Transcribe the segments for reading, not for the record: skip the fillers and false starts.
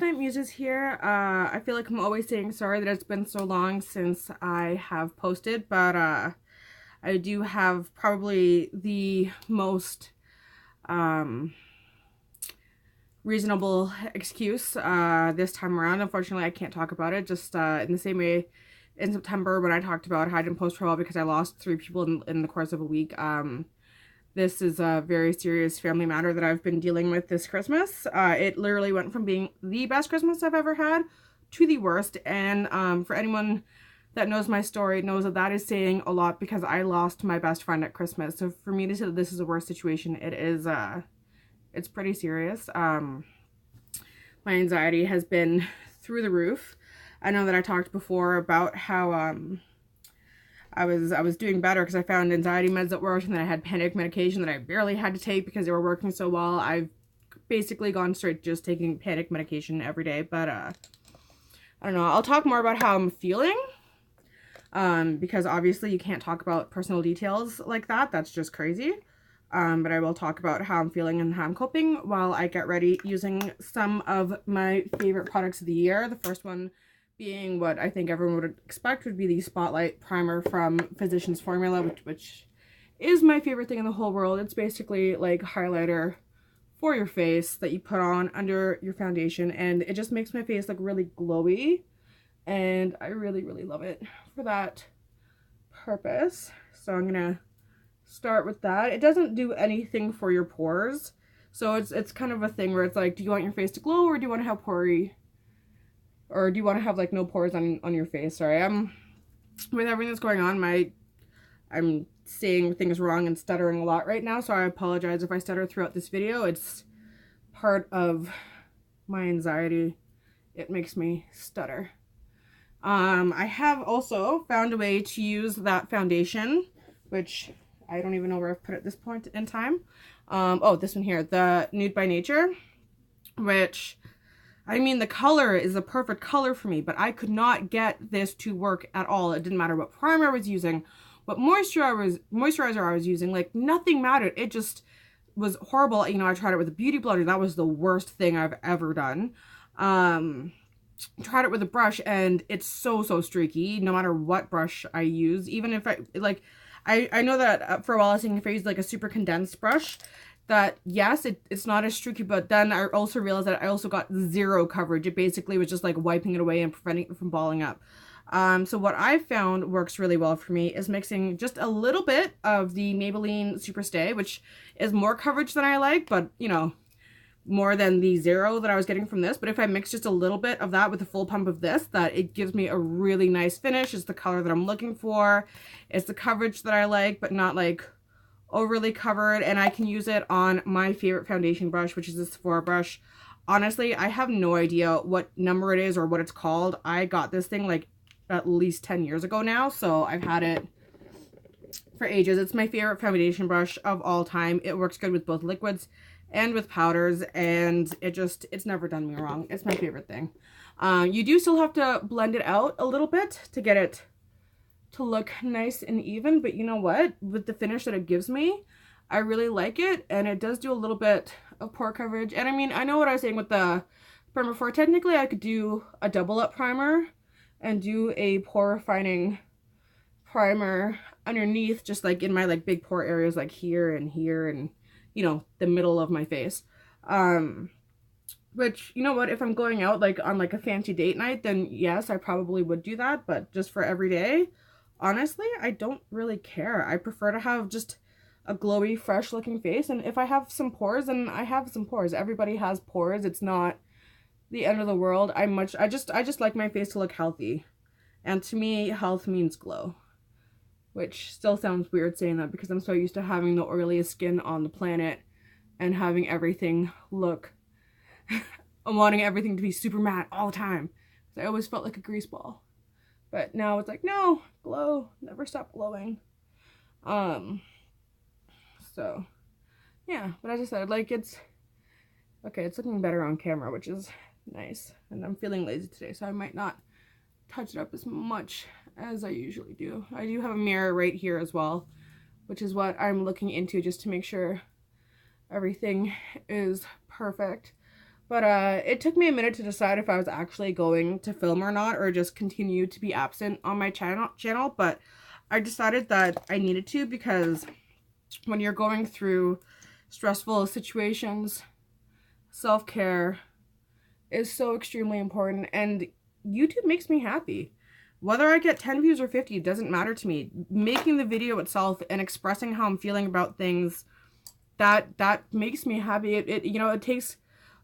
Midnight Muses here. I feel like I'm always saying sorry that it's been so long since I have posted, but I do have probably the most reasonable excuse this time around. Unfortunately, I can't talk about it, just in the same way in September when I talked about how I didn't post for a while because I lost 3 people in the course of a week. This is a very serious family matter that I've been dealing with this Christmas. It literally went from being the best Christmas I've ever had to the worst. And for anyone that knows my story knows that that is saying a lot because I lost my best friend at Christmas. So for me to say that this is a worse situation, it is, it's pretty serious. My anxiety has been through the roof. I know that I talked before about how, I was doing better because I found anxiety meds that worked, and then I had panic medication that I barely had to take because they were working so well. I've basically gone straight to just taking panic medication every day, but I don't know. I'll talk more about how I'm feeling because obviously you can't talk about personal details like that. That's just crazy. But I will talk about how I'm feeling and how I'm coping while I get ready using some of my favorite products of the year. The first one being what I think everyone would expect would be the Spotlight Primer from Physicians Formula, which is my favorite thing in the whole world. It's basically like highlighter for your face that you put on under your foundation, and it just makes my face look really glowy, and I really, really love it for that purpose. So I'm gonna start with that. It doesn't do anything for your pores, so it's kind of a thing where it's like, do you want your face to glow, or do you want to have pory? Or do you want to have like no pores on your face? Sorry, with everything that's going on, I'm saying things wrong and stuttering a lot right now, so I apologize if I stutter throughout this video. It's part of my anxiety. It makes me stutter. I have also found a way to use that foundation, which I don't even know where I've put it at this point in time. Oh, this one here, the Nude by Nature, which, I mean, the color is the perfect color for me, but I could not get this to work at all. It didn't matter what primer I was using, what moisturizer I was using, like nothing mattered. It just was horrible. You know, I tried it with a beauty blender. That was the worst thing I've ever done. Tried it with a brush, and it's so streaky no matter what brush I use. Even if I know that for a while I was thinking if I used like a super condensed brush, that yes, it's not as streaky, but then I also realized that I also got zero coverage. It basically was just like wiping it away and preventing it from balling up. So what I found works really well for me is mixing just a little bit of the Maybelline Super Stay, which is more coverage than I like, but you know, more than the zero that I was getting from this. But if I mix just a little bit of that with a full pump of this, that it gives me a really nice finish. It's the color that I'm looking for. It's the coverage that I like, but not like overly covered, and I can use it on my favorite foundation brush, which is this Sephora brush. Honestly, I have no idea what number it is or what it's called. I got this thing like at least 10 years ago now, so I've had it for ages. It's my favorite foundation brush of all time. It works good with both liquids and with powders, and it's never done me wrong. It's my favorite thing. You do still have to blend it out a little bit to get it to look nice and even, but you know what, with the finish that it gives me, I really like it, and it does do a little bit of pore coverage. And I mean, I know what I was saying with the primer before. Technically I could do a double up primer and do a pore refining primer underneath, just like in my like big pore areas like here and you know, the middle of my face. Which, you know what, if I'm going out like on like a fancy date night, then yes, I probably would do that, but just for every day, honestly, I don't really care. I prefer to have just a glowy, fresh looking face. And if I have some pores, then I have some pores. Everybody has pores. It's not the end of the world. I just like my face to look healthy. And to me, health means glow. Which still sounds weird saying that because I'm so used to having the oiliest skin on the planet and having everything look, I'm wanting everything to be super matte all the time. I always felt like a grease ball. But now it's like, no, glow, never stop glowing. So, yeah, but as I said, like, it's looking better on camera, which is nice. And I'm feeling lazy today, so I might not touch it up as much as I usually do. I do have a mirror right here as well, which is what I'm looking into just to make sure everything is perfect. But it took me a minute to decide if I was actually going to film or not, or just continue to be absent on my channel. But I decided that I needed to, because when you're going through stressful situations, self-care is so extremely important, and YouTube makes me happy. Whether I get 10 views or 50, it doesn't matter to me. Making the video itself and expressing how I'm feeling about things, that makes me happy. It you know, it takes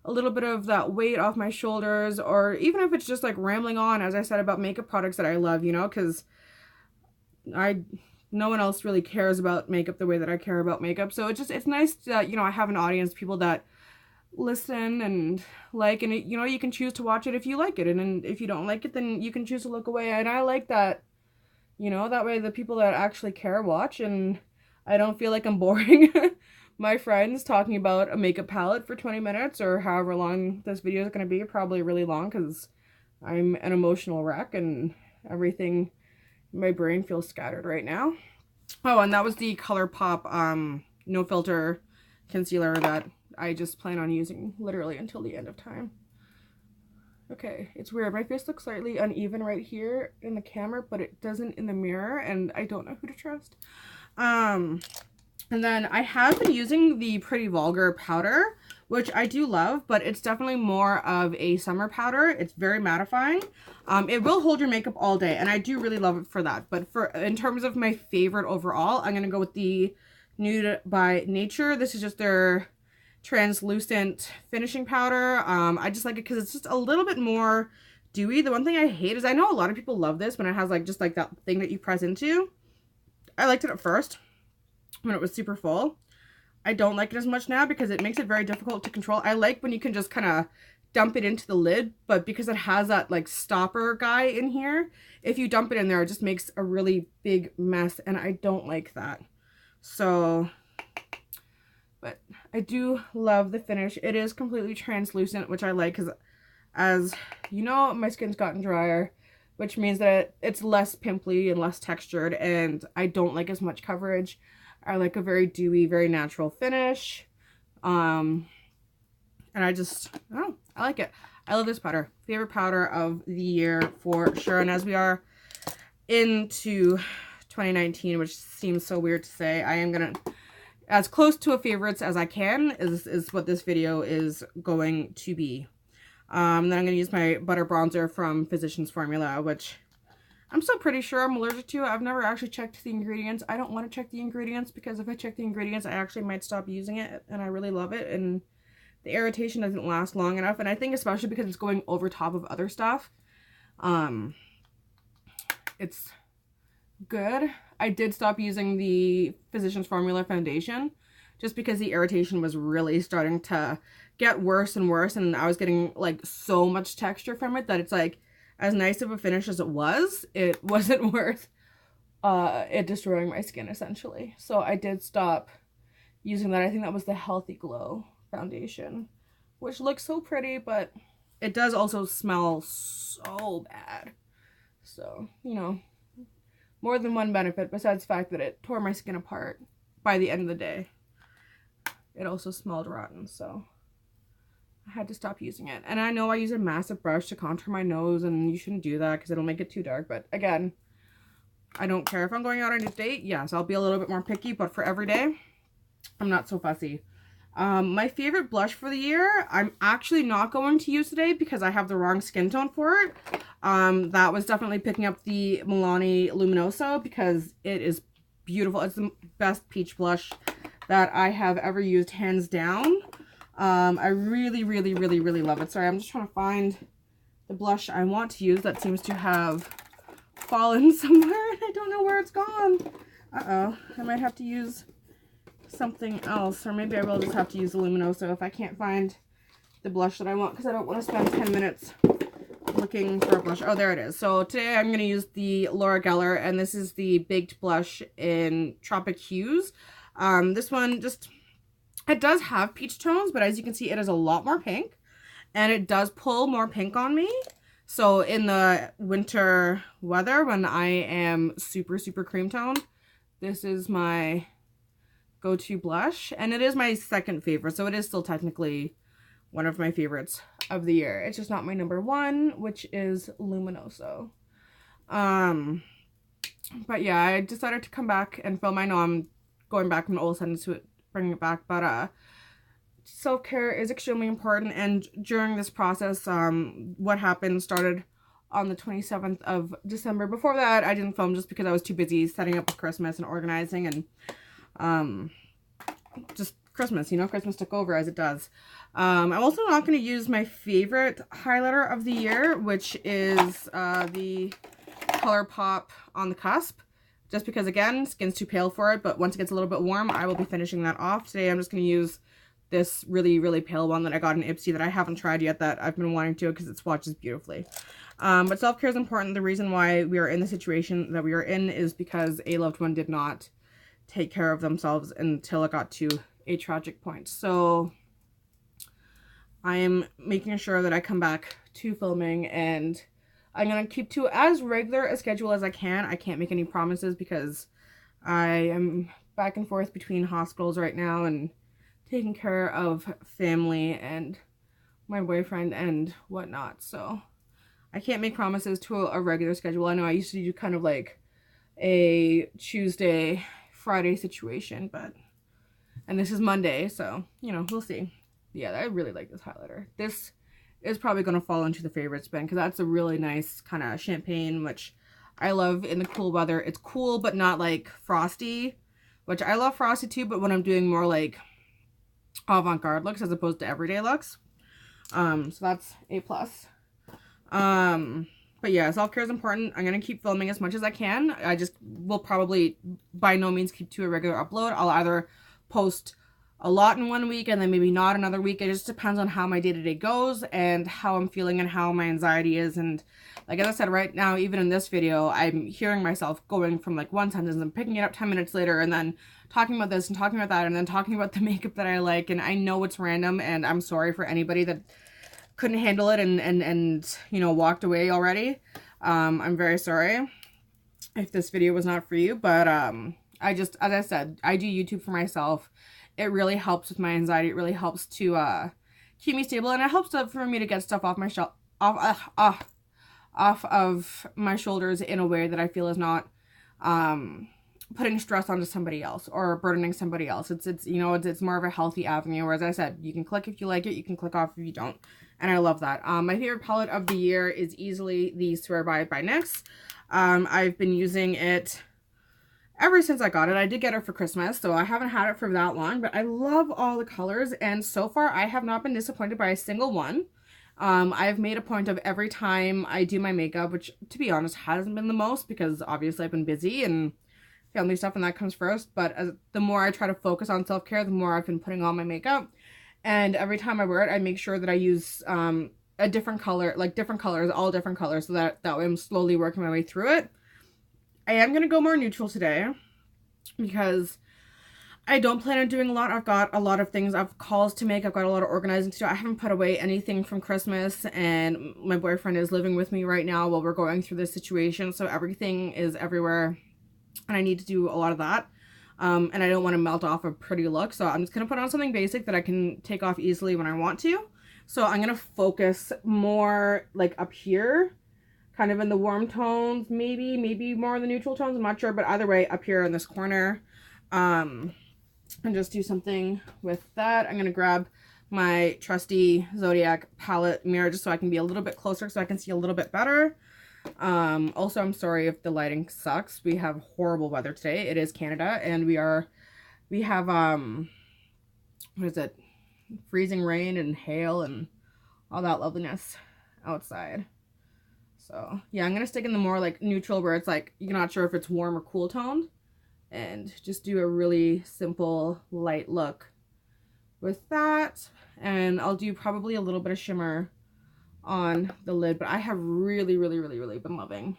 a little bit of that weight off my shoulders, or even if it's just like rambling on, as I said, about makeup products that I love, you know, because no one else really cares about makeup the way that I care about makeup. So it's nice that, you know, I have an audience, people that listen and like, and you know, you can choose to watch it if you like it, and if you don't like it, then you can choose to look away. And I like that, you know, that way the people that actually care watch, and I don't feel like I'm boring my friends talking about a makeup palette for 20 minutes or however long this video is going to be. Probably really long, because I'm an emotional wreck and everything in my brain feels scattered right now. Oh, and that was the Colourpop no filter concealer that I just plan on using literally until the end of time. Okay, it's weird. My face looks slightly uneven right here in the camera, but it doesn't in the mirror, and I don't know who to trust. And then I have been using the Pretty Vulgar powder, which I do love, but it's definitely more of a summer powder. It's very mattifying. It will hold your makeup all day, and I do really love it for that. But in terms of my favorite overall, I'm going to go with the Nude by Nature. This is just their translucent finishing powder. I just like it because it's just a little bit more dewy. The one thing I hate is, I know a lot of people love this when it has like just like that thing that you press into. I liked it at first when it was super full. I don't like it as much now because it makes it very difficult to control. I like when you can just kind of dump it into the lid, but because it has that like stopper guy in here, if you dump it in there, it just makes a really big mess, and I don't like that. So, but I do love the finish. It is completely translucent, which I like, because as you know, my skin's gotten drier, which means that it's less pimply and less textured, and I don't like as much coverage. I like a very dewy, very natural finish. And I like it. I love this powder. Favorite powder of the year for sure. And as we are into 2019, which seems so weird to say, I am gonna, as close to a favorites as I can is what this video is going to be. Then I'm gonna use my butter bronzer from Physicians Formula, which I'm still pretty sure I'm allergic to. I've never actually checked the ingredients. I don't want to check the ingredients, because if I check the ingredients, I actually might stop using it, and I really love it, and the irritation doesn't last long enough. And I think especially because it's going over top of other stuff, it's good. I did stop using the Physicians Formula foundation just because the irritation was really starting to get worse and worse, and I was getting like so much texture from it that it's like, as nice of a finish as it wasn't worth it destroying my skin, essentially. So I did stop using that. I think that was the Healthy Glow foundation, which looks so pretty, but it does also smell so bad. So, you know, more than one benefit besides the fact that it tore my skin apart by the end of the day. It also smelled rotten, so I had to stop using it. And I know I use a massive brush to contour my nose, and you shouldn't do that because it'll make it too dark. But again, I don't care. If I'm going out on a date, yes, I'll be a little bit more picky, but for every day, I'm not so fussy. My favorite blush for the year, I'm actually not going to use today because I have the wrong skin tone for it. That was definitely picking up the Milani Luminoso because it is beautiful. It's the best peach blush that I have ever used, hands down. I really, really, really, really love it. Sorry, I'm just trying to find the blush I want to use that seems to have fallen somewhere. I don't know where it's gone. Uh-oh. I might have to use something else, or maybe I will just have to use the Luminoso if I can't find the blush that I want, because I don't want to spend 10 minutes looking for a blush. Oh, there it is. So today I'm going to use the Laura Gellar, and this is the Baked Blush in Tropic Hues. This one just... it does have peach tones, but as you can see, it is a lot more pink, and it does pull more pink on me. So in the winter weather, when I am super, super cream toned, this is my go-to blush, and it is my second favorite, so it is still technically one of my favorites of the year. It's just not my number one, which is Luminoso. But yeah, I decided to come back and film. I know I'm going back from an old sentence to bringing it back, but self-care is extremely important. And during this process, what happened started on the 27th of December. Before that, I didn't film just because I was too busy setting up with Christmas and organizing, and just Christmas, you know, Christmas took over as it does. I'm also not going to use my favorite highlighter of the year, which is the Colourpop On the Cusp, just because, again, skin's too pale for it, but once it gets a little bit warm, I will be finishing that off. Today, I'm just going to use this really, really pale one that I got in Ipsy that I haven't tried yet, that I've been wanting to because it swatches beautifully. But self-care is important. The reason why we are in the situation that we are in is because a loved one did not take care of themselves until it got to a tragic point. So I am making sure that I come back to filming, and I'm going to keep to as regular a schedule as I can. I can't make any promises because I am back and forth between hospitals right now and taking care of family and my boyfriend and whatnot. So I can't make promises to a regular schedule. I know I used to do kind of like a Tuesday, Friday situation, and this is Monday, so, you know, we'll see. Yeah, I really like this highlighter. This is probably going to fall into the favorites bin because that's a really nice kind of champagne, which I love in the cool weather. It's cool, but not like frosty, which I love frosty too, but when I'm doing more like avant-garde looks as opposed to everyday looks. So that's A+. But yeah, self-care is important. I'm going to keep filming as much as I can. I just will probably by no means keep to a regular upload. I'll either post a lot in one week and then maybe not another week. It just depends on how my day-to-day goes and how I'm feeling and how my anxiety is. And like, as I said, right now, even in this video, I'm hearing myself going from like one sentence and picking it up 10 minutes later and then talking about this and talking about that and then talking about the makeup that I like. And I know it's random, and I'm sorry for anybody that couldn't handle it and you know, walked away already. I'm very sorry if this video was not for you, but I just, as I said, I do YouTube for myself. It really helps with my anxiety. It really helps to keep me stable, and it helps for me to get stuff off my off of my shoulders in a way that I feel is not putting stress onto somebody else or burdening somebody else. It's you know, it's more of a healthy avenue. Where, as I said, you can click if you like it, you can click off if you don't, and I love that. My favorite palette of the year is easily the Swear by NYX. I've been using it ever since I got it. I did get it for Christmas, so I haven't had it for that long, but I love all the colors, and so far I have not been disappointed by a single one. I've made a point of every time I do my makeup, which to be honest hasn't been the most because obviously I've been busy and family stuff and that comes first, but the more I try to focus on self-care, the more I've been putting on my makeup, and every time I wear it I make sure that I use a different color, like different colors, all different colors, so that way I'm slowly working my way through it. I am going to go more neutral today because I don't plan on doing a lot. I've got a lot of things. I've calls to make. I've got a lot of organizing to do. I haven't put away anything from Christmas, and my boyfriend is living with me right now while we're going through this situation. So everything is everywhere, and I need to do a lot of that. And I don't want to melt off a pretty look. So I'm just going to put on something basic that I can take off easily when I want to. So I'm going to focus more like up here, kind of in the warm tones, maybe more in the neutral tones, I'm not sure, but either way, up here in this corner, and just do something with that. I'm going to grab my trusty Zodiac palette mirror just so I can be a little bit closer so I can see a little bit better. Also, I'm sorry if the lighting sucks. We have horrible weather today. It is Canada, and we have, what is it? Freezing rain and hail and all that loveliness outside. So yeah, I'm going to stick in the more like neutral where it's like you're not sure if it's warm or cool toned, and just do a really simple light look with that. And I'll do probably a little bit of shimmer on the lid, but I have really been loving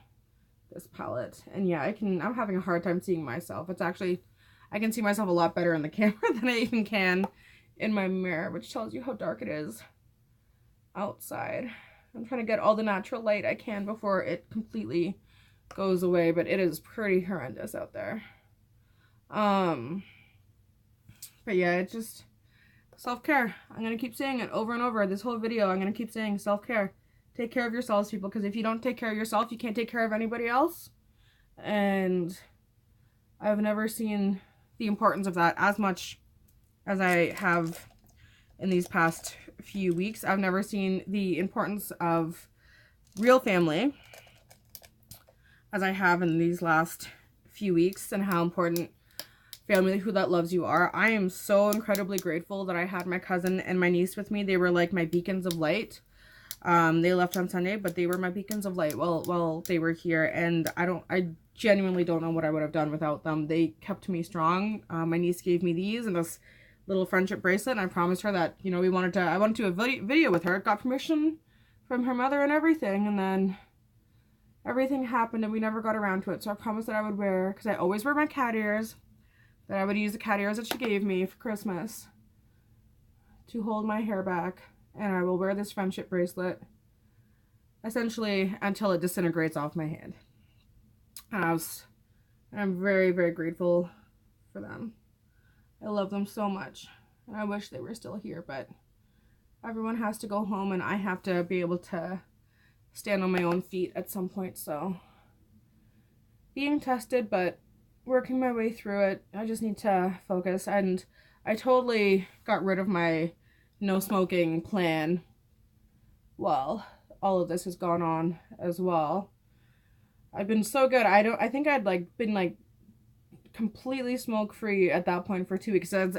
this palette. And yeah, I'm having a hard time seeing myself. It's actually, I can see myself a lot better in the camera than I even can in my mirror, which tells you how dark it is outside. I'm trying to get all the natural light I can before it completely goes away, but it is pretty horrendous out there. But yeah, it's just self-care. I'm going to keep saying it over and over. This whole video, I'm going to keep saying self-care. Take care of yourselves, people, because if you don't take care of yourself, you can't take care of anybody else. And I've never seen the importance of that as much as I have in these past few weeks. I've never seen the importance of real family as I have in these last few weeks, and how important family who that loves you are. I am so incredibly grateful that I had my cousin and my niece with me. They were like my beacons of light. They left on Sunday, but they were my beacons of light while they were here, and I genuinely don't know what I would have done without them. They kept me strong. My niece gave me these and this little friendship bracelet, and I promised her that, you know, I wanted to do a video with her. Got permission from her mother and everything, and then everything happened and we never got around to it. So I promised that I would wear, because I always wear my cat ears, that I would use the cat ears that she gave me for Christmas to hold my hair back, and I will wear this friendship bracelet essentially until it disintegrates off my hand. And I'm very, very grateful for them. I love them so much, and I wish they were still here, but everyone has to go home and I have to be able to stand on my own feet at some point. So being tested, but working my way through it. I just need to focus, and I totally got rid of my no smoking plan while all of this has gone on as well. I've been so good. I think I'd been completely smoke free at that point for 2 weeks. I've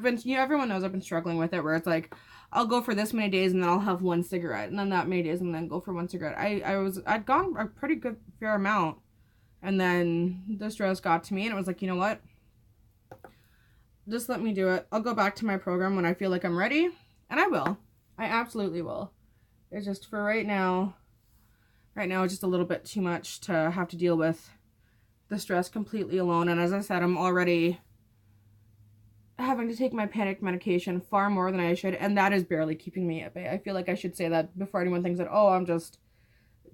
been, you know, everyone knows I've been struggling with it, where it's like I'll go for this many days and then I'll have one cigarette, and then that many days and then go for one cigarette. I'd gone a pretty good fair amount, and then the stress got to me, and it was like, you know what, just let me do it. I'll go back to my program when I feel like I'm ready, and I will. I absolutely will. It's just for right now it's just a little bit too much to have to deal with the stress completely alone. And as I said, I'm already having to take my panic medication far more than I should, and that is barely keeping me at bay. I feel like I should say that before anyone thinks that, oh, I'm just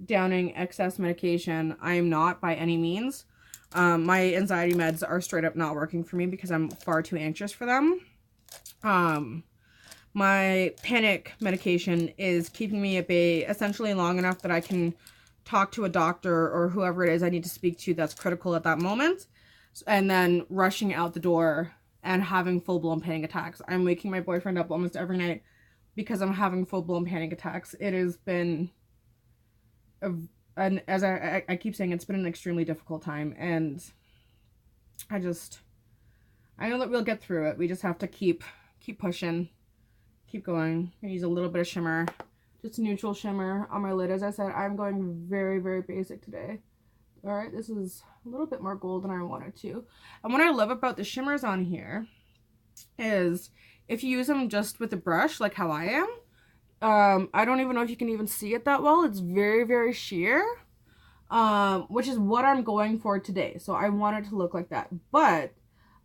downing excess medication. I am not by any means. My anxiety meds are straight up not working for me because I'm far too anxious for them. My panic medication is keeping me at bay essentially long enough that I can talk to a doctor or whoever it is I need to speak to that's critical at that moment, and then rushing out the door and having full-blown panic attacks. I'm waking my boyfriend up almost every night because I'm having full-blown panic attacks. It has been, and as I keep saying, it's been an extremely difficult time, and I know that we'll get through it. We just have to keep pushing, keep going. I use a little bit of shimmer, just neutral shimmer on my lid. As I said, I'm going very, very basic today. All right, this is a little bit more gold than I wanted to. And what I love about the shimmers on here is if you use them just with a brush, like how I am, I don't even know if you can even see it that well. It's very, very sheer, which is what I'm going for today. So I want it to look like that. But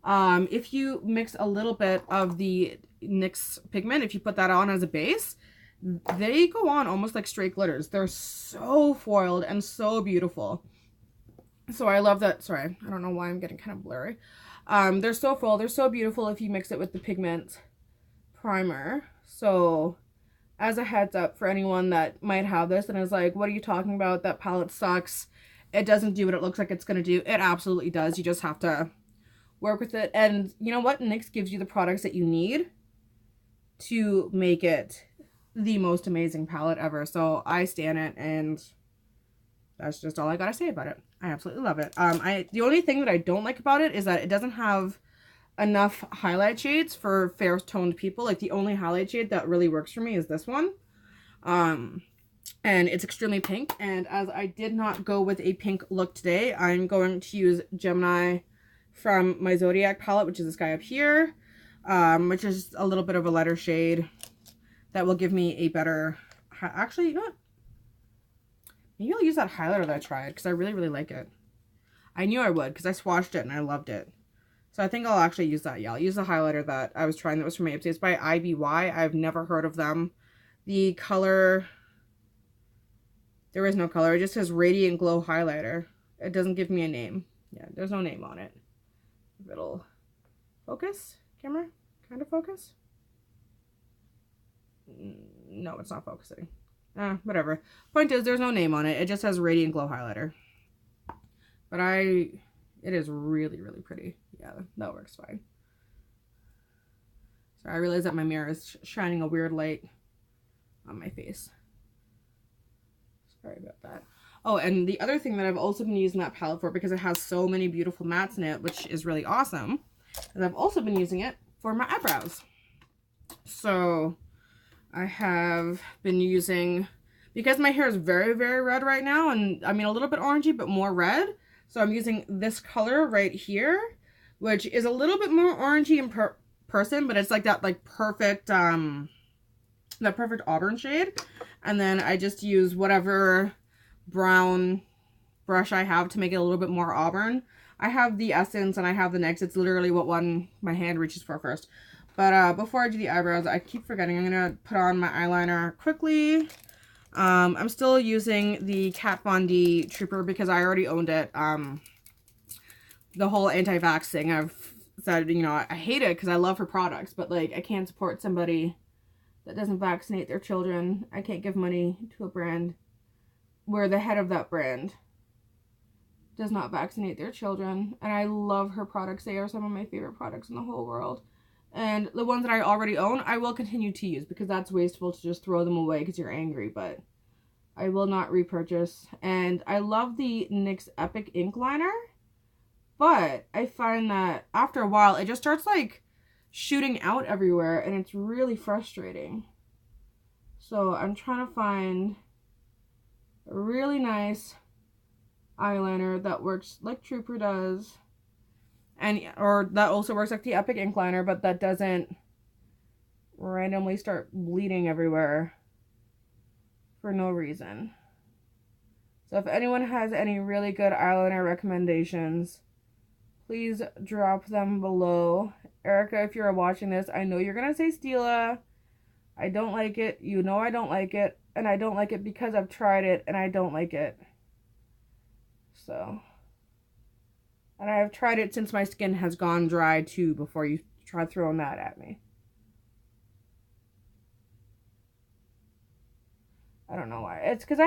if you mix a little bit of the NYX pigment, if you put that on as a base, they go on almost like straight glitters. They're so foiled and so beautiful. So I love that. Sorry, I don't know why I'm getting kind of blurry. They're so full. They're so beautiful if you mix it with the pigment primer. So as a heads up for anyone that might have this and is like, what are you talking about? That palette sucks. It doesn't do what it looks like it's going to do. It absolutely does. You just have to work with it. And you know what? NYX gives you the products that you need to make it the most amazing palette ever. So I stan it, and that's just all I gotta say about it. I absolutely love it. The only thing that I don't like about it is that it doesn't have enough highlight shades for fair toned people. Like, the only highlight shade that really works for me is this one. And it's extremely pink, and as I did not go with a pink look today, I'm going to use Gemini from my Zodiac palette, which is this guy up here, which is a little bit of a lighter shade that will give me a better, actually, you know what? Maybe I'll use that highlighter that I tried, because I really, really like it. I knew I would, because I swatched it and I loved it. So I think I'll actually use that. Yeah, I'll use the highlighter that I was trying that was from Ipsy. It's by IBY. I've never heard of them. The color, there is no color. It just says Radiant Glow Highlighter. It doesn't give me a name. Yeah, there's no name on it. If it'll focus, camera, kind of focus. No, it's not focusing. Whatever. Point is, there's no name on it. It just says Radiant Glow Highlighter. But it is really, really pretty. Yeah, that works fine. So I realize that my mirror is shining a weird light on my face. Sorry about that. Oh, and the other thing that I've also been using that palette for, because it has so many beautiful mattes in it, which is really awesome, is I've also been using it for my eyebrows. So I have been using, because my hair is very, very red right now, and I mean a little bit orangey, but more red. So I'm using this color right here, which is a little bit more orangey in person, but it's like that perfect, that perfect auburn shade. And then I just use whatever brown brush I have to make it a little bit more auburn. I have the Essence and I have the NYX. It's literally what one my hand reaches for first. But before I do the eyebrows, I keep forgetting. I'm going to put on my eyeliner quickly. I'm still using the Kat Von D Trooper because I already owned it. The whole anti-vax thing, I've said, you know, I hate it because I love her products, but like I can't support somebody that doesn't vaccinate their children. I can't give money to a brand where the head of that brand does not vaccinate their children. And I love her products. They are some of my favorite products in the whole world. And the ones that I already own, I will continue to use because that's wasteful to just throw them away because you're angry, but I will not repurchase. And I love the NYX Epic Ink Liner, but I find that after a while, it just starts like shooting out everywhere and it's really frustrating. So I'm trying to find a really nice eyeliner that works like Trooper does. Or that also works like the Epic Ink Liner, but that doesn't randomly start bleeding everywhere for no reason. So if anyone has any really good eyeliner recommendations, please drop them below. Erica, if you're watching this, I know you're going to say Stila. I don't like it. You know I don't like it. And I don't like it because I've tried it and I don't like it. So... and I have tried it since my skin has gone dry too before you try throwing that at me. I don't know why. It's because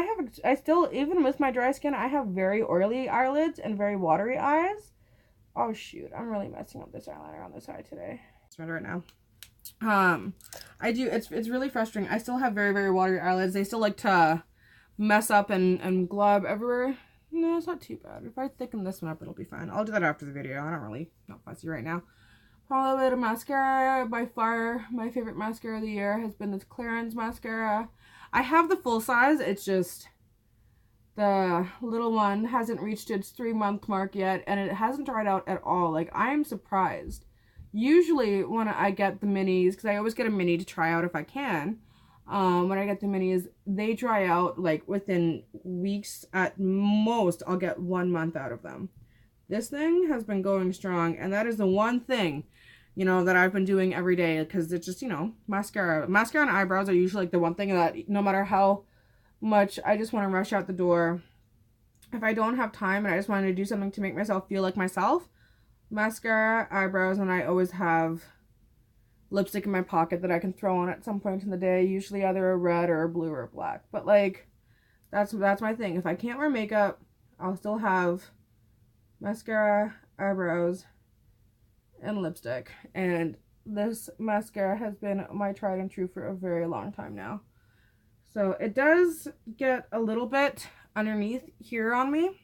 I still, even with my dry skin, I have very oily eyelids and very watery eyes. Oh shoot, I'm really messing up this eyeliner on this eye today. It's right now. It's really frustrating. I still have very, very watery eyelids. They still like to mess up and glob everywhere. No, it's not too bad. If I thicken this one up, it'll be fine. I'll do that after the video. I don't really, not fussy right now. Probably a bit of mascara. By far, my favorite mascara of the year has been this Clarins mascara. I have the full size. It's just the little one hasn't reached its 3-month mark yet, and it hasn't dried out at all. Like, I am surprised. Usually, when I get the minis, because I always get a mini to try out if I can, when I get the minis, they dry out like within weeks at most. I'll get 1 month out of them. This thing has been going strong, and that is the one thing, you know, that I've been doing every day, because it's just, you know, mascara and eyebrows are usually like the one thing that no matter how much I just want to rush out the door, if I don't have time and I just want to do something to make myself feel like myself, mascara, eyebrows, and I always have lipstick in my pocket that I can throw on at some point in the day, usually either a red or a blue or a black. But like, that's my thing. If I can't wear makeup, I'll still have mascara, eyebrows, and lipstick. And this mascara has been my tried and true for a very long time now. So it does get a little bit underneath here on me,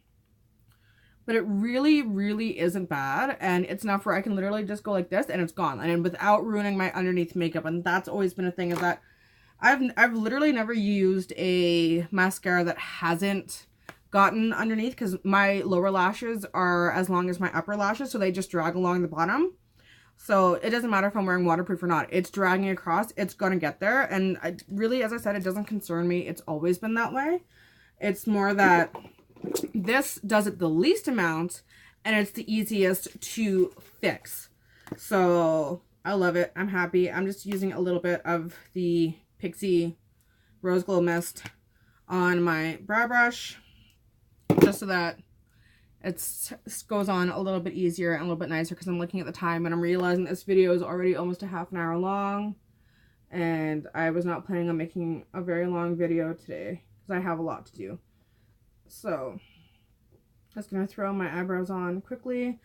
but it really, really isn't bad. And it's enough where I can literally just go like this and it's gone. And without ruining my underneath makeup. And that's always been a thing, is that I've literally never used a mascara that hasn't gotten underneath, because my lower lashes are as long as my upper lashes. So they just drag along the bottom. So it doesn't matter if I'm wearing waterproof or not. It's dragging across. It's going to get there. And really, as I said, it doesn't concern me. It's always been that way. It's more that this does it the least amount, and it's the easiest to fix. So I love it. I'm happy. I'm just using a little bit of the Pixie Rose Glow Mist on my brow brush, just so that it goes on a little bit easier and a little bit nicer, because I'm looking at the time and I'm realizing this video is already almost a half an hour long. and I was not planning on making a very long video today because I have a lot to do. So I'm just gonna throw my eyebrows on quickly.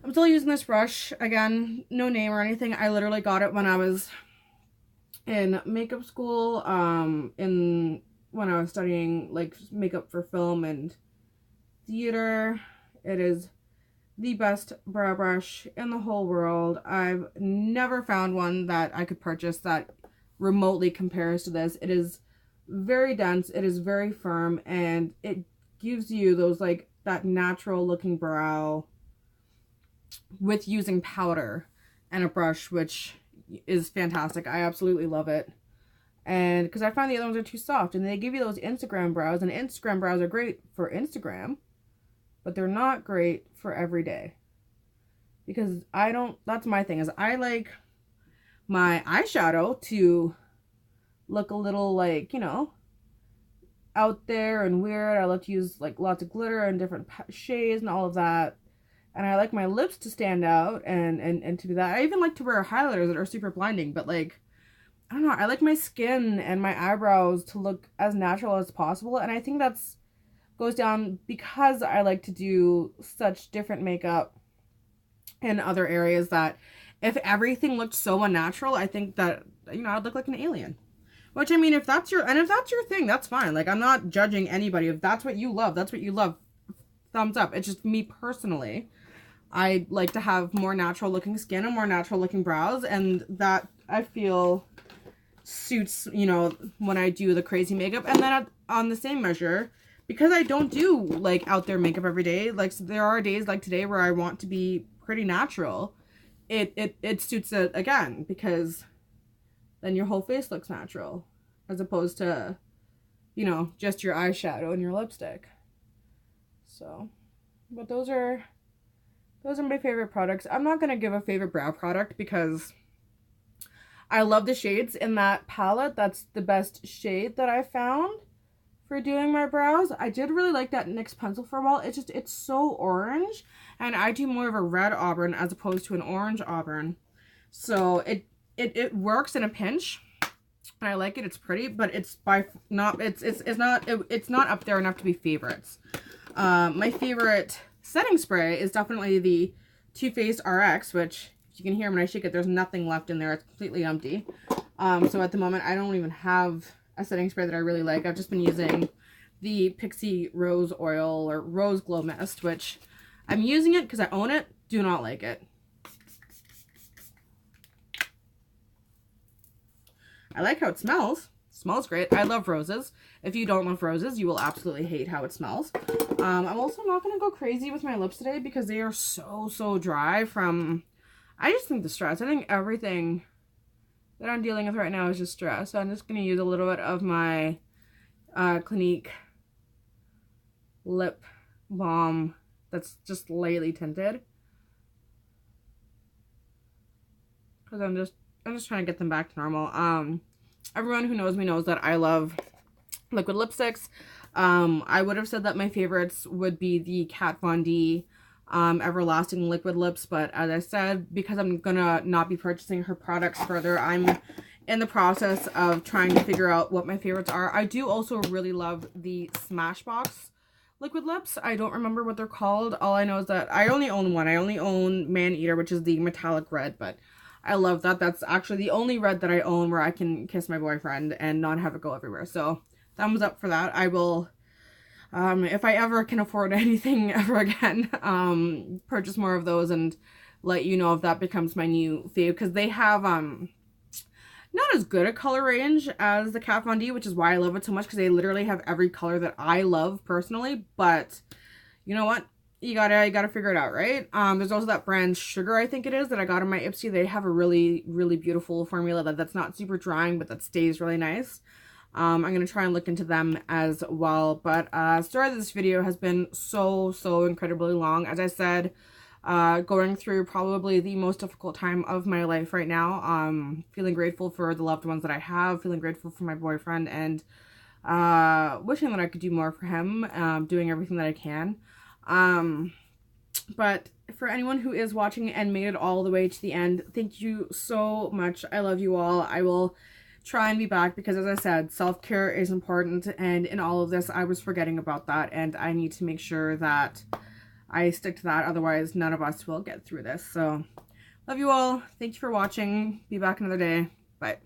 I'm still using this brush. Again, no name or anything. I literally got it when I was in makeup school, when I was studying like makeup for film and theater. It is the best brow brush in the whole world. I've never found one that I could purchase that remotely compares to this. It is very dense, it is very firm, and it gives you those like that natural looking brow with using powder and a brush, which is fantastic. I absolutely love it. And because I find the other ones are too soft, and they give you those Instagram brows, and Instagram brows are great for Instagram, but they're not great for every day. Because that's my thing, is I like my eyeshadow to look a little like, you know, out there and weird. I love to use like lots of glitter and different shades and all of that. And I like my lips to stand out and to do that. I even like to wear highlighters that are super blinding, but like, I don't know, I like my skin and my eyebrows to look as natural as possible. And I think that's goes down because I like to do such different makeup in other areas, that if everything looked so unnatural, I think that, you know, I'd look like an alien. Which, I mean, if that's your thing, that's fine. Like, I'm not judging anybody. If that's what you love, that's what you love. Thumbs up. It's just me personally. I like to have more natural looking skin and more natural looking brows, and that I feel suits, you know, when I do the crazy makeup. And then on the same measure, because I don't do like out there makeup every day, like so there are days like today where I want to be pretty natural, it suits it again, because then your whole face looks natural as opposed to, you know, just your eyeshadow and your lipstick. So, but those are my favorite products. I'm not going to give a favorite brow product because I love the shades in that palette. That's the best shade that I found for doing my brows. I did really like that NYX pencil for a while. It's so orange, and I do more of a red auburn as opposed to an orange auburn. So it works in a pinch. And I like it. It's pretty, but it's not up there enough to be favorites. My favorite setting spray is definitely the Too Faced RX, which you can hear when I shake it, there's nothing left in there. It's completely empty. So at the moment, I don't even have a setting spray that I really like. I've just been using the Pixie Rose Oil or Rose Glow Mist, which I'm using it because I own it. Do not like it. I like how it smells. Smells great. I love roses. If you don't love roses, you will absolutely hate how it smells. I'm also not going to go crazy with my lips today because they are so dry from, I just think the stress. I think everything that I'm dealing with right now is just stress. So I'm just going to use a little bit of my Clinique lip balm that's just lightly tinted. Because I'm just trying to get them back to normal. Everyone who knows me knows that I love liquid lipsticks. I would have said that my favorites would be the Kat Von D Everlasting Liquid Lips, but as I said, because I'm gonna not be purchasing her products further, I'm in the process of trying to figure out what my favorites are. I do also really love the Smashbox liquid lips. I don't remember what they're called. All I know is that I only own one. I only own Man Eater, which is the metallic red, but I love that. That's actually the only red that I own where I can kiss my boyfriend and not have it go everywhere. So thumbs up for that. I will, if I ever can afford anything ever again, purchase more of those and let you know if that becomes my new fave. Because they have not as good a color range as the Kat Von D, which is why I love it so much, because they literally have every color that I love personally. But you know what? You gotta figure it out, right? There's also that brand Sugar, I think it is, that I got in my Ipsy. They have a really beautiful formula that's not super drying, but that stays really nice. I'm gonna try and look into them as well. But sorry that this video has been so incredibly long. As I said, going through probably the most difficult time of my life right now. Feeling grateful for the loved ones that I have, feeling grateful for my boyfriend, and wishing that I could do more for him, doing everything that I can. But for anyone who is watching and made it all the way to the end, thank you so much. I love you all. I will try and be back because, as I said, self-care is important, and in all of this I was forgetting about that, and I need to make sure that I stick to that, otherwise none of us will get through this. So love you all. Thank you for watching. Be back another day. Bye.